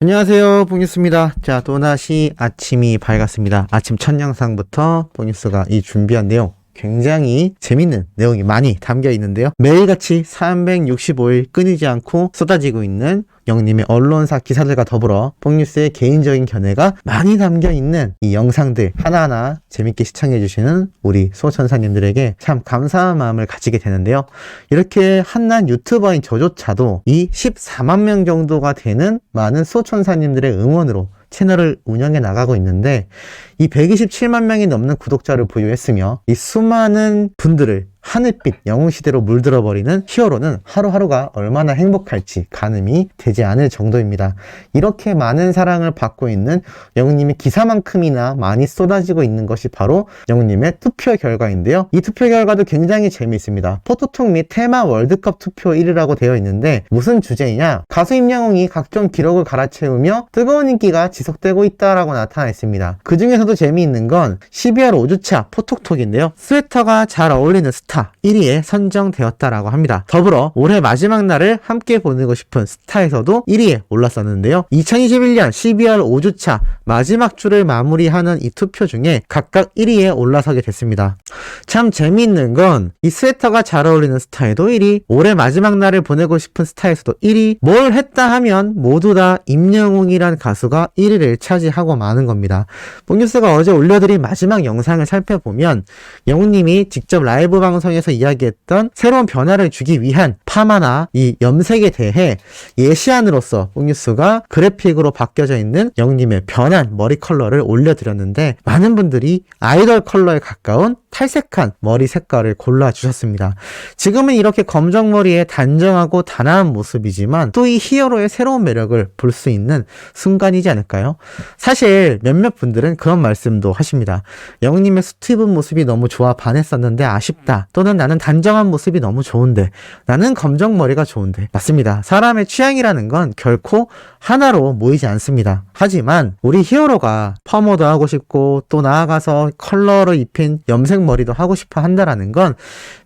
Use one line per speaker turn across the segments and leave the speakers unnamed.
안녕하세요, 봉뉴스입니다. 자, 또다시 아침이 밝았습니다. 아침 첫 영상부터 봉뉴스가 이 준비한 내용 굉장히 재밌는 내용이 많이 담겨 있는데요. 매일같이 365일 끊이지 않고 쏟아지고 있는 영님의 언론사 기사들과 더불어 봉뉴스의 개인적인 견해가 많이 담겨 있는 이 영상들 하나하나 재밌게 시청해주시는 우리 수호천사님들에게 참 감사한 마음을 가지게 되는데요. 이렇게 한낱 유튜버인 저조차도 이 14만 명 정도가 되는 많은 수호천사님들의 응원으로 채널을 운영해 나가고 있는데, 이 127만 명이 넘는 구독자를 보유했으며 이 수많은 분들을 하늘빛 영웅시대로 물들어버리는 히어로는 하루하루가 얼마나 행복할지 가늠이 되지 않을 정도입니다. 이렇게 많은 사랑을 받고 있는 영웅님의 기사만큼이나 많이 쏟아지고 있는 것이 바로 영웅님의 투표 결과인데요. 이 투표 결과도 굉장히 재미있습니다. 포토톡 및 테마 월드컵 투표 1위라고 되어 있는데, 무슨 주제이냐? 가수 임영웅이 각종 기록을 갈아채우며 뜨거운 인기가 지속되고 있다라고 나타나 있습니다. 그 중에서도 재미있는 건 12월 5주차 포톡톡인데요. 스웨터가 잘 어울리는 스타 1위에 선정되었다라고 합니다. 더불어 올해 마지막 날을 함께 보내고 싶은 스타에서도 1위에 올랐었는데요. 2021년 12월 5주차 마지막 주를 마무리하는 이 투표 중에 각각 1위에 올라서게 됐습니다. 참 재미있는 건 이 스웨터가 잘 어울리는 스타에도 1위, 올해 마지막 날을 보내고 싶은 스타에서도 1위, 뭘 했다 하면 모두 다 임영웅이란 가수가 1위를 차지하고 마는 겁니다. 봉뉴스가 어제 올려드린 마지막 영상을 살펴보면 영웅님이 직접 라이브 방송에서 이야기했던 새로운 변화를 주기 위한 파마나 이 염색에 대해 예시안으로서 봉뉴스가 그래픽으로 바뀌어져 있는 영웅님의 변한 머리 컬러를 올려드렸는데, 많은 분들이 아이돌 컬러에 가까운 탈색한 머리 색깔을 골라주셨습니다. 지금은 이렇게 검정머리에 단정하고 단아한 모습이지만 또 이 히어로의 새로운 매력을 볼 수 있는 순간이지 않을까요? 사실 몇몇 분들은 그런 말씀도 하십니다. 영웅님의 수트 입은 모습이 너무 좋아 반했었는데 아쉽다, 또는 나는 단정한 모습이 너무 좋은데, 나는 검정머리가 좋은데. 맞습니다. 사람의 취향이라는 건 결코 하나로 모이지 않습니다. 하지만 우리 히어로가 펌어도 하고 싶고 또 나아가서 컬러로 입힌 염색 머리도 하고 싶어 한다라는 건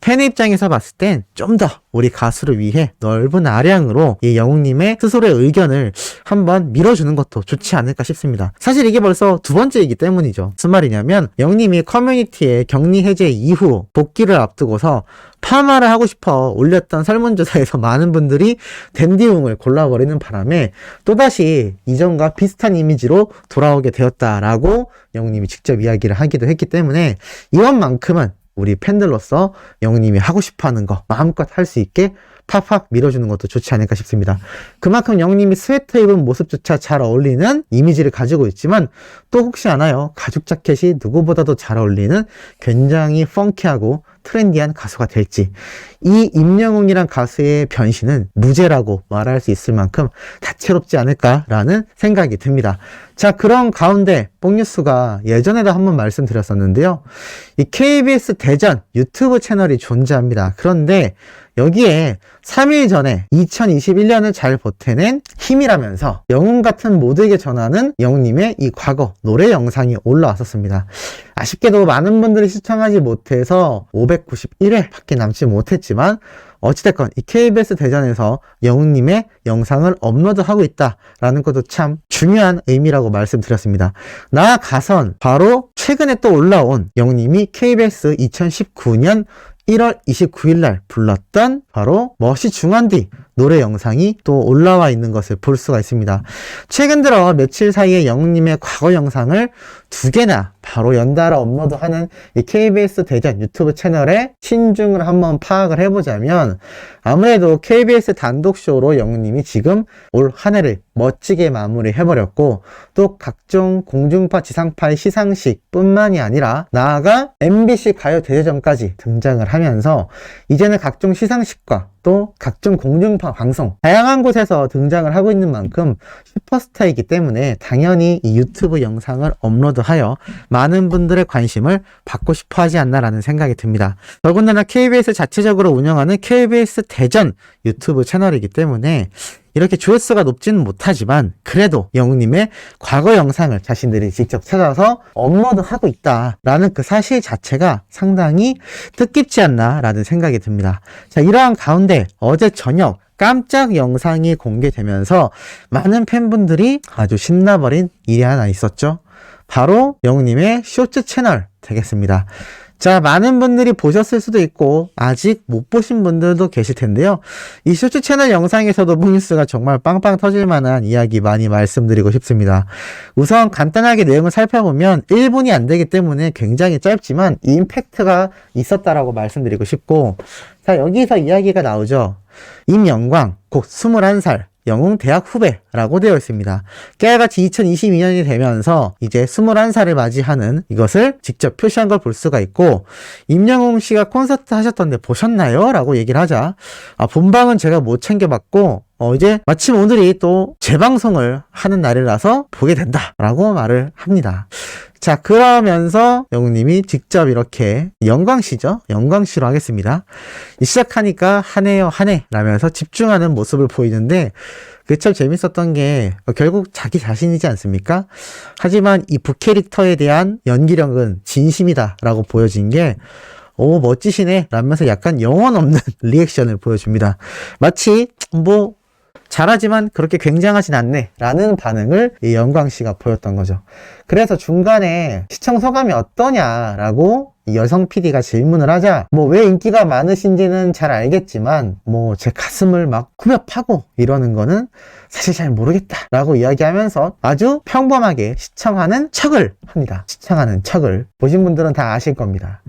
팬의 입장에서 봤을 땐 좀 더 우리 가수를 위해 넓은 아량으로 이 영웅님의 스스로의 의견을 한번 밀어주는 것도 좋지 않을까 싶습니다. 사실 이게 벌써 두 번째이기 때문이죠. 무슨 말이냐면, 영웅님이 커뮤니티에 격리 해제 이후 복귀를 앞두고서 파마를 하고 싶어 올렸던 설문조사에서 많은 분들이 댄디웅을 골라버리는 바람에 또다시 이전과 비슷한 이미지로 돌아오게 되었다라고 영웅님이 직접 이야기를 하기도 했기 때문에, 이번만큼은 우리 팬들로서 영웅님이 하고 싶어하는 거 마음껏 할 수 있게 팍팍 밀어주는 것도 좋지 않을까 싶습니다. 그만큼 영웅님이 스웨터 입은 모습조차 잘 어울리는 이미지를 가지고 있지만, 또 혹시 아나요? 가죽 자켓이 누구보다도 잘 어울리는 굉장히 펑키하고 트렌디한 가수가 될지. 이 임영웅이란 가수의 변신은 무죄라고 말할 수 있을 만큼 다채롭지 않을까라는 생각이 듭니다. 자, 그런 가운데 봉뉴스가 예전에도 한번 말씀드렸었는데요. 이 KBS 대전 유튜브 채널이 존재합니다. 그런데 여기에 3일 전에 2021년을 잘 보태낸 힘이라면서 영웅 같은 모두에게 전하는 영웅님의 이 과거 노래 영상이 올라왔었습니다. 아쉽게도 많은 분들이 시청하지 못해서 591회 밖에 남지 못했지만, 어찌됐건 이 KBS 대전에서 영웅님의 영상을 업로드하고 있다라는 것도 참 중요한 의미라고 말씀드렸습니다. 나아가선 바로 최근에 또 올라온 영웅님이 KBS 2019년 1월 29일 날 불렀던 바로 멋이 중한디 노래 영상이 또 올라와 있는 것을 볼 수가 있습니다. 최근 들어 며칠 사이에 영웅님의 과거 영상을 두 개나 바로 연달아 업로드하는 이 KBS 대전 유튜브 채널의 신중을 한번 파악을 해보자면, 아무래도 KBS 단독쇼로 영웅님이 지금 올 한 해를 멋지게 마무리해버렸고, 또 각종 공중파 지상파의 시상식 뿐만이 아니라 나아가 MBC 가요대제전까지 등장을 하면서 이제는 각종 시상식과 또 각종 공중파 방송 다양한 곳에서 등장을 하고 있는 만큼 슈퍼스타이기 때문에 당연히 이 유튜브 영상을 업로드하여 많은 분들의 관심을 받고 싶어 하지 않나라는 생각이 듭니다. 더군다나 KBS 자체적으로 운영하는 KBS 대전 유튜브 채널이기 때문에 이렇게 조회수가 높지는 못하지만 그래도 영웅님의 과거 영상을 자신들이 직접 찾아서 업로드하고 있다라는 그 사실 자체가 상당히 뜻깊지 않나라는 생각이 듭니다. 자, 이러한 가운데 어제 저녁 깜짝 영상이 공개되면서 많은 팬분들이 아주 신나버린 일이 하나 있었죠. 바로 영웅님의 쇼츠 채널 되겠습니다. 자, 많은 분들이 보셨을 수도 있고 아직 못 보신 분들도 계실 텐데요. 이 쇼츠 채널 영상에서도 봉뉴스가 정말 빵빵 터질 만한 이야기 많이 말씀드리고 싶습니다. 우선 간단하게 내용을 살펴보면 1분이 안 되기 때문에 굉장히 짧지만 임팩트가 있었다라고 말씀드리고 싶고, 자, 여기서 이야기가 나오죠. 임영광 곧 21살 영웅 대학 후배라고 되어 있습니다. 깨알같이 2022년이 되면서 이제 21살을 맞이하는 이것을 직접 표시한 걸 볼 수가 있고, 임영웅 씨가 콘서트 하셨던데 보셨나요? 라고 얘기를 하자, 본방은 제가 못 챙겨봤고 이제 마침 오늘이 또 재방송을 하는 날이라서 보게 된다 라고 말을 합니다. 자, 그러면서 영웅님이 직접 이렇게 영광시죠? 영광시로 하겠습니다. 시작하니까 하네요 하네 라면서 집중하는 모습을 보이는데, 그게 참 재밌었던 게 결국 자기 자신이지 않습니까? 하지만 이 부캐릭터에 대한 연기력은 진심이다 라고 보여진 게, 오 멋지시네 라면서 약간 영혼 없는 리액션을 보여줍니다. 마치 잘하지만 그렇게 굉장하진 않네 라는 반응을 이 영광씨가 보였던 거죠. 그래서 중간에 시청 소감이 어떠냐라고 이 여성 PD가 질문을 하자, 왜 인기가 많으신지는 잘 알겠지만 제 가슴을 막 후벼 파고 이러는 거는 사실 잘 모르겠다 라고 이야기하면서 아주 평범하게 시청하는 척을 합니다. 시청하는 척을 보신 분들은 다 아실 겁니다.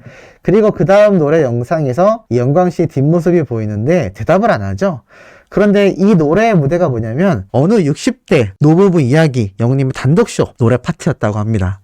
그리고 그 다음 노래 영상에서 이 영광씨 뒷모습이 보이는데 대답을 안 하죠. 그런데 이 노래의 무대가 뭐냐면 어느 60대 노부부 이야기 영웅님의 단독쇼 노래 파트였다고 합니다.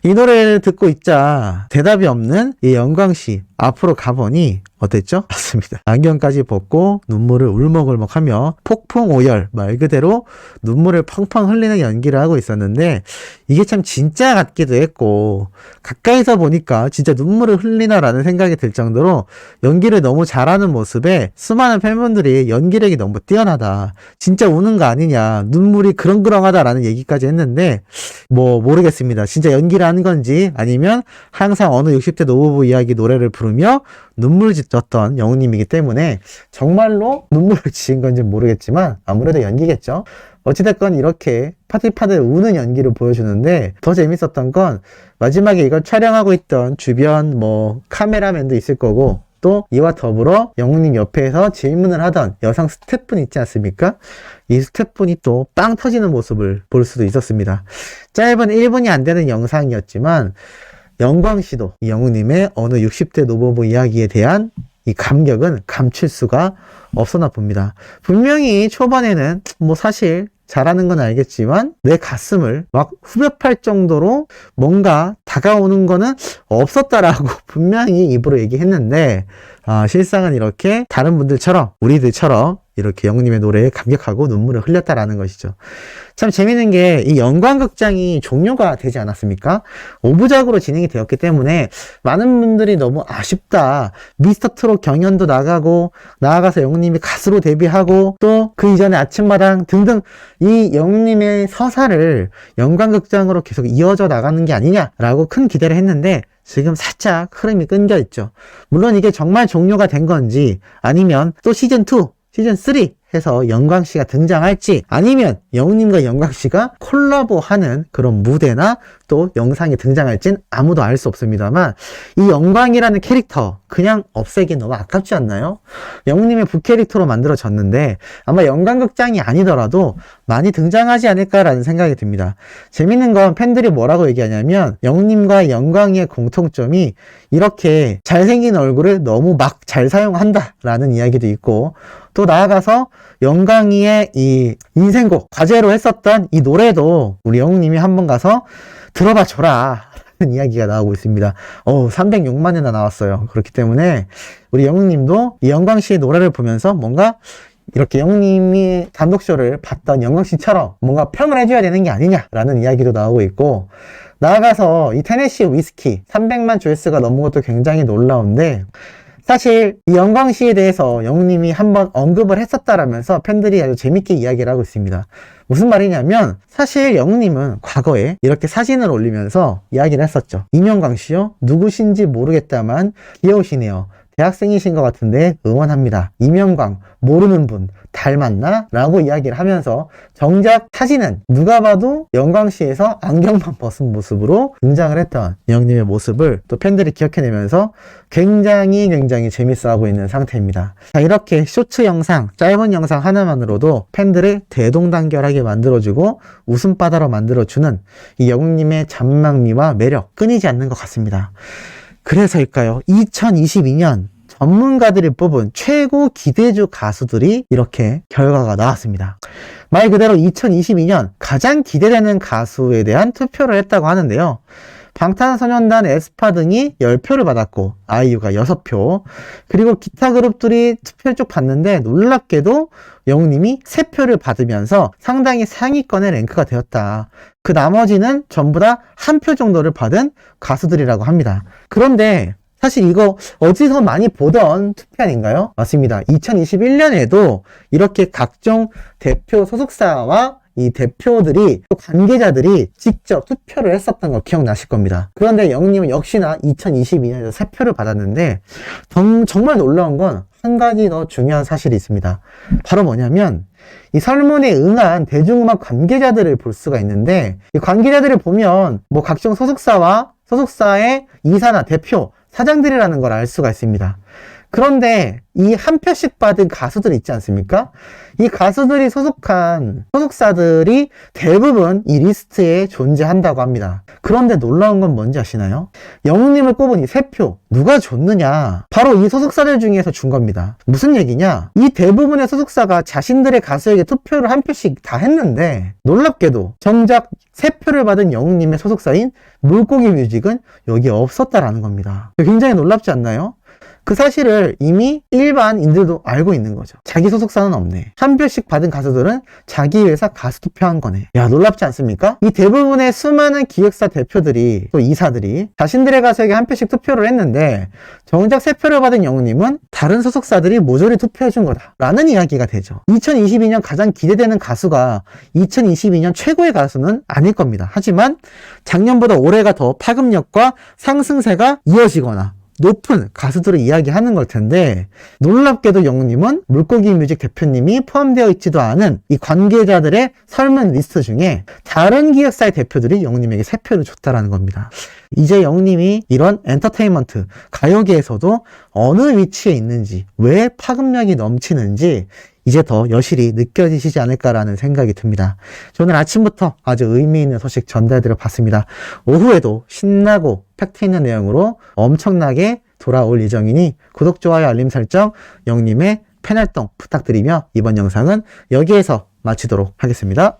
이 노래를 듣고 있자 대답이 없는 이 영광씨 앞으로 가보니 어땠죠? 맞습니다. 안경까지 벗고 눈물을 울먹울먹하며 폭풍 오열 말 그대로 눈물을 펑펑 흘리는 연기를 하고 있었는데, 이게 참 진짜 같기도 했고 가까이서 보니까 진짜 눈물을 흘리나라는 생각이 들 정도로 연기를 너무 잘하는 모습에 수많은 팬분들이 연기력이 너무 뛰어나다, 진짜 우는 거 아니냐, 눈물이 그렁그렁하다라는 얘기까지 했는데 모르겠습니다. 진짜 연기를 하는 건지 아니면 항상 어느 60대 노부부 이야기 노래를 부르며 눈물 짓었던 영웅님이기 때문에 정말로 눈물을 지은 건지 모르겠지만 아무래도 연기겠죠. 어찌됐건 이렇게 파들파들 우는 연기를 보여주는데, 더 재밌었던 건 마지막에 이걸 촬영하고 있던 주변 카메라맨도 있을 거고, 또 이와 더불어 영웅님 옆에서 질문을 하던 여성 스태프분 있지 않습니까? 이 스태프분이 또 빵 터지는 모습을 볼 수도 있었습니다. 짧은 1분이 안 되는 영상이었지만 영광씨도 이 영웅님의 어느 60대 노부부 이야기에 대한 이 감격은 감출 수가 없었나 봅니다. 분명히 초반에는 사실 잘하는 건 알겠지만 내 가슴을 막 후벼 팔 정도로 뭔가 다가오는 거는 없었다라고 분명히 입으로 얘기했는데, 실상은 이렇게 다른 분들처럼 우리들처럼 이렇게 영웅님의 노래에 감격하고 눈물을 흘렸다라는 것이죠. 참 재밌는 게 이 영광극장이 종료가 되지 않았습니까? 5부작으로 진행이 되었기 때문에 많은 분들이 너무 아쉽다, 미스터 트롯 경연도 나가고 나아가서 영웅님이 가수로 데뷔하고 또 그 이전에 아침마당 등등 이 영웅님의 서사를 영광극장으로 계속 이어져 나가는 게 아니냐라고 큰 기대를 했는데, 지금 살짝 흐름이 끊겨 있죠. 물론 이게 정말 종료가 된 건지 아니면 또 시즌2 시즌3 해서 영광씨가 등장할지, 아니면 영웅님과 영광씨가 콜라보하는 그런 무대나 또 영상이 등장할진 아무도 알 수 없습니다만, 이 영광이라는 캐릭터 그냥 없애기 너무 아깝지 않나요? 영웅님의 부캐릭터로 만들어졌는데 아마 영광극장이 아니더라도 많이 등장하지 않을까라는 생각이 듭니다. 재밌는 건 팬들이 뭐라고 얘기하냐면, 영웅님과 영광이의 공통점이 이렇게 잘생긴 얼굴을 너무 막 잘 사용한다 라는 이야기도 있고, 또 나아가서 영광이의 이 인생곡 과제로 했었던 이 노래도 우리 영웅님이 한번 가서 들어봐 줘라 라는 이야기가 나오고 있습니다. 306만이나 나왔어요. 그렇기 때문에 우리 영웅님도 이 영광씨의 노래를 보면서 뭔가 이렇게 영웅님이 단독쇼를 봤던 영광씨처럼 뭔가 평을 해줘야 되는 게 아니냐라는 이야기도 나오고 있고, 나아가서 이 테네시 위스키 300만 조회수가 넘은 것도 굉장히 놀라운데, 사실 이 영광씨에 대해서 영웅님이 한번 언급을 했었다라면서 팬들이 아주 재밌게 이야기를 하고 있습니다. 무슨 말이냐면, 사실 영웅님은 과거에 이렇게 사진을 올리면서 이야기를 했었죠. 임영광씨요? 누구신지 모르겠다만 귀여우시네요. 대학생이신 것 같은데 응원합니다. 이명광 모르는 분 닮았나? 라고 이야기를 하면서 정작 사진은 누가 봐도 영광시에서 안경만 벗은 모습으로 등장을 했던 이 형님의 모습을 또 팬들이 기억해내면서 굉장히 재밌어하고 있는 상태입니다. 자, 이렇게 쇼츠 영상, 짧은 영상 하나만으로도 팬들을 대동단결하게 만들어주고 웃음바다로 만들어주는 이 영웅님의 잔망미와 매력 끊이지 않는 것 같습니다. 그래서일까요? 2022년 전문가들이 뽑은 최고 기대주 가수들이 이렇게 결과가 나왔습니다. 말 그대로 2022년 가장 기대되는 가수에 대한 투표를 했다고 하는데요. 방탄소년단, 에스파 등이 10표를 받았고 아이유가 6표, 그리고 기타 그룹들이 투표를 쭉 봤는데 놀랍게도 영웅님이 3표를 받으면서 상당히 상위권에 랭크가 되었다. 그 나머지는 전부 다 1표 정도를 받은 가수들이라고 합니다. 그런데 사실 이거 어디서 많이 보던 투표 아닌가요? 맞습니다. 2021년에도 이렇게 각종 대표 소속사와 이 대표들이, 또 관계자들이 직접 투표를 했었던 거 기억나실 겁니다. 그런데 영웅님은 역시나 2022년에도 3표를 받았는데 정말 놀라운 건 한 가지 더 중요한 사실이 있습니다. 바로 뭐냐면 이 설문에 응한 대중음악 관계자들을 볼 수가 있는데, 이 관계자들을 보면 뭐 각종 소속사와 소속사의 이사나 대표, 사장들이라는 걸 알 수가 있습니다. 그런데 이 1표씩 받은 가수들 있지 않습니까? 이 가수들이 소속한 소속사들이 대부분 이 리스트에 존재한다고 합니다. 그런데 놀라운 건 뭔지 아시나요? 영웅님을 꼽은 이 3표 누가 줬느냐? 바로 이 소속사들 중에서 준 겁니다. 무슨 얘기냐? 이 대부분의 소속사가 자신들의 가수에게 투표를 1표씩 다 했는데 놀랍게도 정작 3표를 받은 영웅님의 소속사인 물고기 뮤직은 여기 없었다라는 겁니다. 굉장히 놀랍지 않나요? 그 사실을 이미 일반인들도 알고 있는 거죠. 자기 소속사는 없네. 1표씩 받은 가수들은 자기 회사 가수 투표한 거네. 야, 놀랍지 않습니까? 이 대부분의 수많은 기획사 대표들이, 또 이사들이 자신들의 가수에게 1표씩 투표를 했는데 정작 3표를 받은 영웅님은 다른 소속사들이 모조리 투표해준 거다 라는 이야기가 되죠. 2022년 가장 기대되는 가수가 2022년 최고의 가수는 아닐 겁니다. 하지만 작년보다 올해가 더 파급력과 상승세가 이어지거나 높은 가수들을 이야기하는 걸 텐데, 놀랍게도 영웅님은 물고기 뮤직 대표님이 포함되어 있지도 않은 이 관계자들의 설문 리스트 중에 다른 기획사의 대표들이 영웅님에게 3표를 줬다라는 겁니다. 이제 영웅님이 이런 엔터테인먼트, 가요계에서도 어느 위치에 있는지, 왜 파급력이 넘치는지 이제 더 여실히 느껴지시지 않을까라는 생각이 듭니다. 저는 아침부터 아주 의미 있는 소식 전달드려 봤습니다. 오후에도 신나고 팩트 있는 내용으로 엄청나게 돌아올 예정이니 구독, 좋아요, 알림 설정, 영님의 팬활동 부탁드리며 이번 영상은 여기에서 마치도록 하겠습니다.